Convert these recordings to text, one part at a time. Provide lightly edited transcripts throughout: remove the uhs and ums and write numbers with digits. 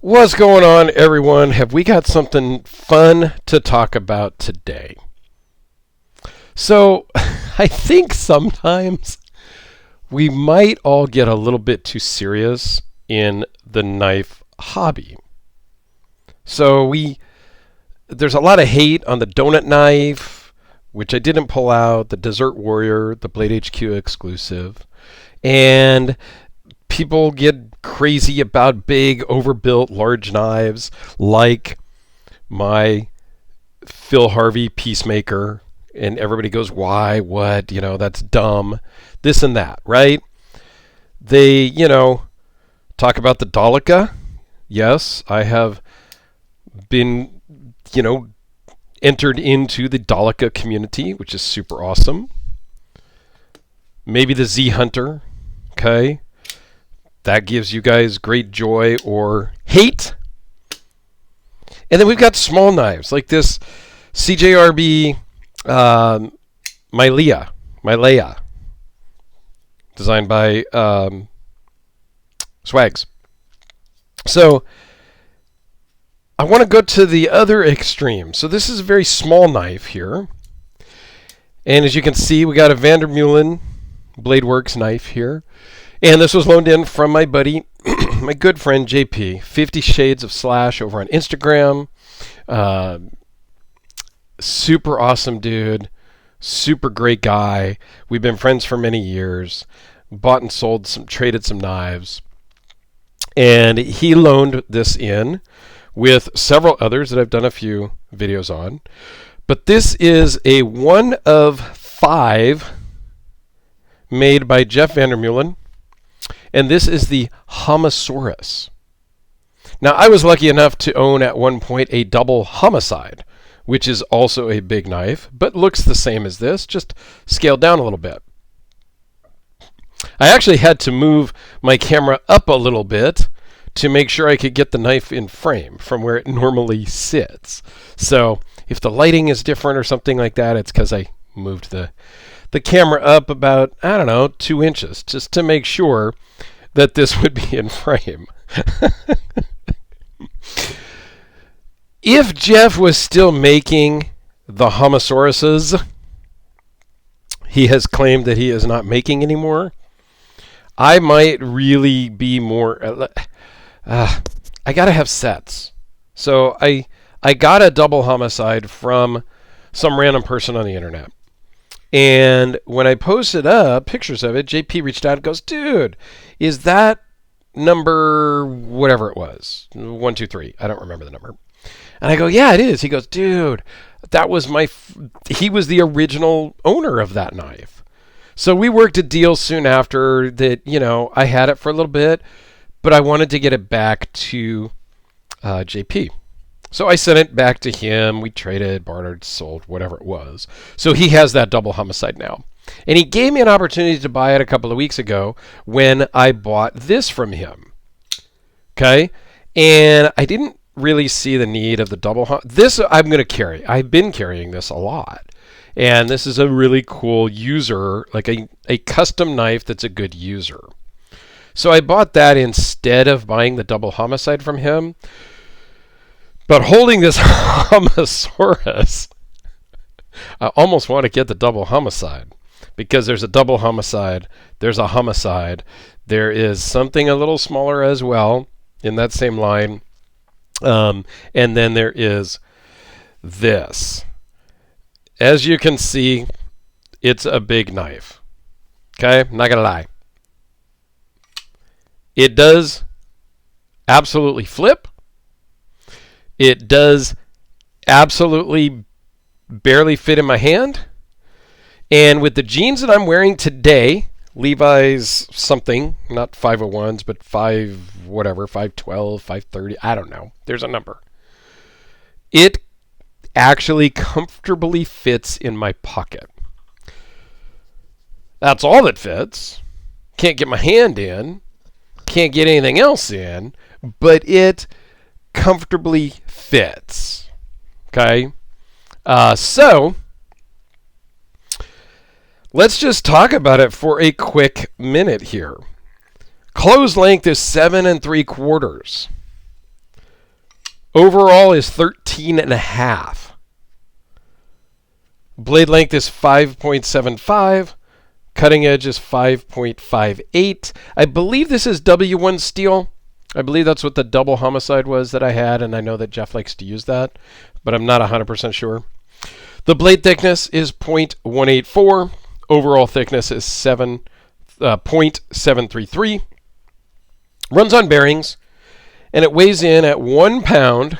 What's going on, everyone? Have we got something fun to talk about today? So, I think sometimes we might all get a little bit too serious in the knife hobby. So, there's a lot of hate on the donut knife, which I didn't pull out, the Desert Warrior, the Blade HQ exclusive, and people get crazy about big, overbuilt, large knives like my Phil Harvey Peacemaker, and everybody goes, why, what, that's dumb, this and that, right? They, talk about the Dolica. Yes, I have been, entered into the Dolica community, which is super awesome. Maybe the Z Hunter, okay? That gives you guys great joy or hate. And then we've got small knives like this CJRB Milea, designed by Swags. So I want to go to the other extreme. So this is a very small knife here. And as you can see, we got a VanderMeulen Bladeworks knife here. And this was loaned in from my buddy, my good friend JP, 50 Shades of Slash over on Instagram. Super awesome dude, super great guy. We've been friends for many years. Bought and sold traded some knives. And he loaned this in with several others that I've done a few videos on. But this is a 1 of 5 made by Jeff VanderMeulen. And this is the Homisarus. Now, I was lucky enough to own at one point a double homicide, which is also a big knife, but looks the same as this, just scaled down a little bit. I actually had to move my camera up a little bit to make sure I could get the knife in frame from where it normally sits. So if the lighting is different or something like that, it's because I moved the camera up about, 2 inches, just to make sure that this would be in frame. If Jeff was still making the Homisaruses, he has claimed that he is not making anymore. I might really be more... I gotta have sets. So I got a double homicide from some random person on the internet. And when I posted up pictures of it, JP reached out and goes, dude, is that number whatever it was? 123. I don't remember the number. And I go, yeah, it is. He goes, dude, that was he was the original owner of that knife. So we worked a deal soon after that, I had it for a little bit, but I wanted to get it back to JP. So I sent it back to him. We traded, bartered, sold, whatever it was. So he has that double homicide now. And he gave me an opportunity to buy it a couple of weeks ago when I bought this from him. Okay? And I didn't really see the need of the double this I'm going to carry. I've been carrying this a lot. And this is a really cool user, like a custom knife that's a good user. So I bought that instead of buying the double homicide from him. But holding this Homisaurus, I almost want to get the double homicide. Because there's a double homicide, there's a homicide, there is something a little smaller as well in that same line. And then there is this. As you can see, it's a big knife. Okay? Not going to lie. It does absolutely flip. It does absolutely barely fit in my hand. And with the jeans that I'm wearing today, Levi's something, not 501s, but 512, 530, I don't know. There's a number. It actually comfortably fits in my pocket. That's all that fits. Can't get my hand in. Can't get anything else in. But it comfortably fits. Okay? So, let's just talk about it for a quick minute here. Close length is 7 3/4. Overall is 13 and a half. Blade length is 5.75. Cutting edge is 5.58. I believe this is W1 steel. I believe that's what the double homicide was that I had, and I know that Jeff likes to use that, but I'm not 100% sure. The blade thickness is 0.184. Overall thickness is 0.733. Runs on bearings, and it weighs in at 1 pound,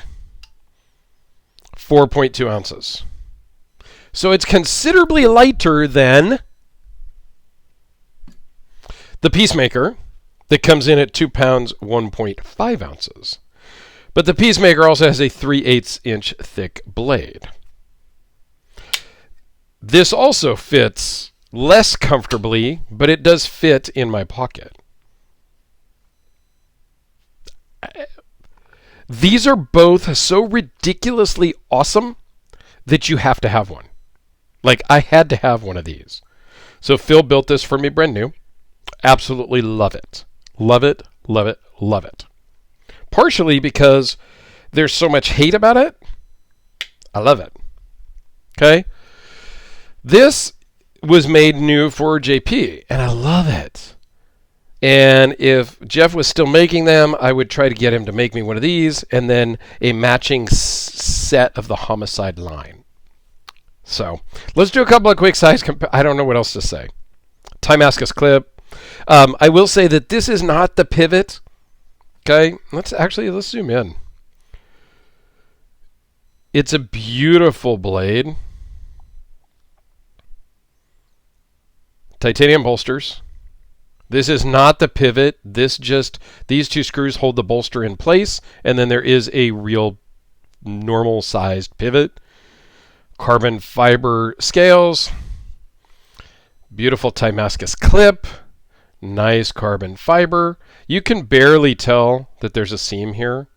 4.2 ounces. So it's considerably lighter than the Peacemaker that comes in at 2 pounds, 1.5 ounces. But the Peacemaker also has a 3/8 inch thick blade. This also fits less comfortably, but it does fit in my pocket. These are both so ridiculously awesome that you have to have one. Like, I had to have one of these. So Phil built this for me brand new. Absolutely love it. Love it, love it, love it. Partially because there's so much hate about it. I love it. Okay? This was made new for JP, and I love it. And if Jeff was still making them, I would try to get him to make me one of these, and then a matching set of the Homicide line. So, let's do a couple of quick size I don't know what else to say. Timascus clip. I will say that this is not the pivot. Okay, let's zoom in. It's a beautiful blade. Titanium bolsters. This is not the pivot. These two screws hold the bolster in place, and then there is a real normal sized pivot. Carbon fiber scales. Beautiful Timascus clip. Nice carbon fiber. You can barely tell that there's a seam here.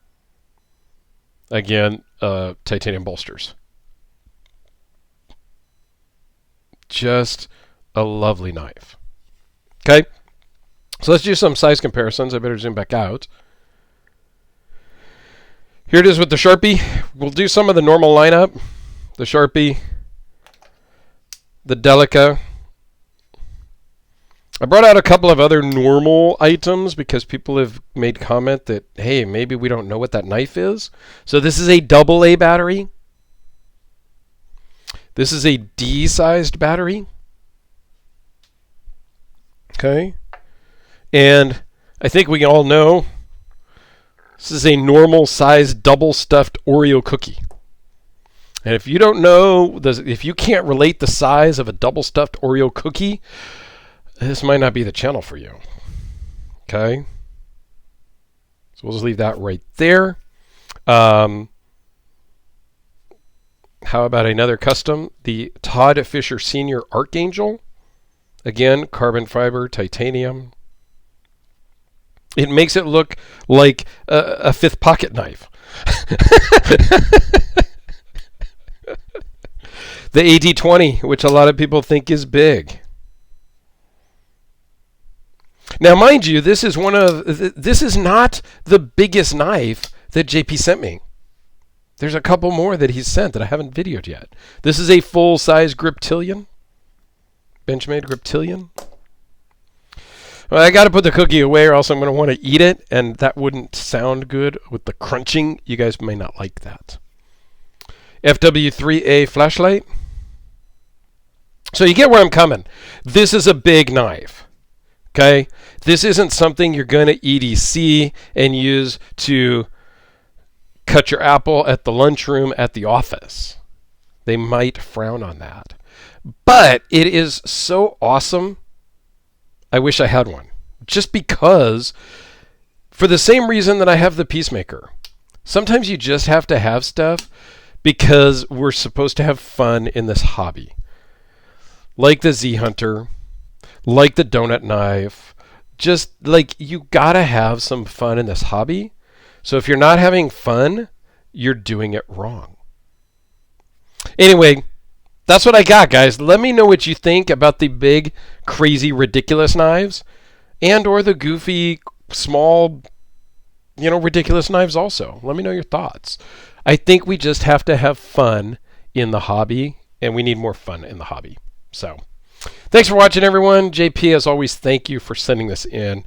Again, titanium bolsters. Just a lovely knife. Okay, so let's do some size comparisons. I better zoom back out. Here it is with the Sharpie. We'll do some of the normal lineup. The Sharpie, the Delica. I brought out a couple of other normal items because people have made comment that, hey, maybe we don't know what that knife is. So this is a AA battery. This is a D-sized battery. Okay. And I think we all know this is a normal sized double stuffed Oreo cookie. And if you don't know, if you can't relate the size of a double stuffed Oreo cookie, this might not be the channel for you. Okay. So we'll just leave that right there. How about another custom? The Todd Fisher Sr. Archangel. Again, carbon fiber, titanium. It makes it look like a fifth pocket knife. The AD20, which a lot of people think is big. Now, mind you, this is not the biggest knife that JP sent me. There's a couple more that he's sent that I haven't videoed yet. This is a full-size Griptilian. Benchmade Griptilian. Well, I got to put the cookie away or else I'm going to want to eat it, and that wouldn't sound good with the crunching. You guys may not like that. FW3A flashlight. So you get where I'm coming. This is a big knife. Okay? This isn't something you're going to EDC and use to cut your apple at the lunchroom at the office. They might frown on that. But it is so awesome. I wish I had one. Just because, for the same reason that I have the Peacemaker. Sometimes you just have to have stuff because we're supposed to have fun in this hobby. Like the Z Hunter, like the donut knife. Just like you gotta have some fun in this hobby. So if you're not having fun, you're doing it wrong. Anyway, that's what I got, guys. Let me know what you think about the big, crazy, ridiculous knives and or the goofy, small, ridiculous knives also. Let me know your thoughts. I think we just have to have fun in the hobby, and we need more fun in the hobby. So, thanks for watching, everyone. JP, as always, thank you for sending this in.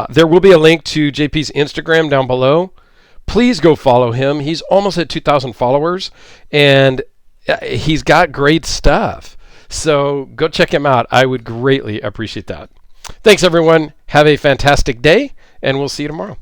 There will be a link to JP's Instagram down below. Please go follow him. He's almost at 2,000 followers, and he's got great stuff. So go check him out. I would greatly appreciate that. Thanks, everyone. Have a fantastic day, and we'll see you tomorrow.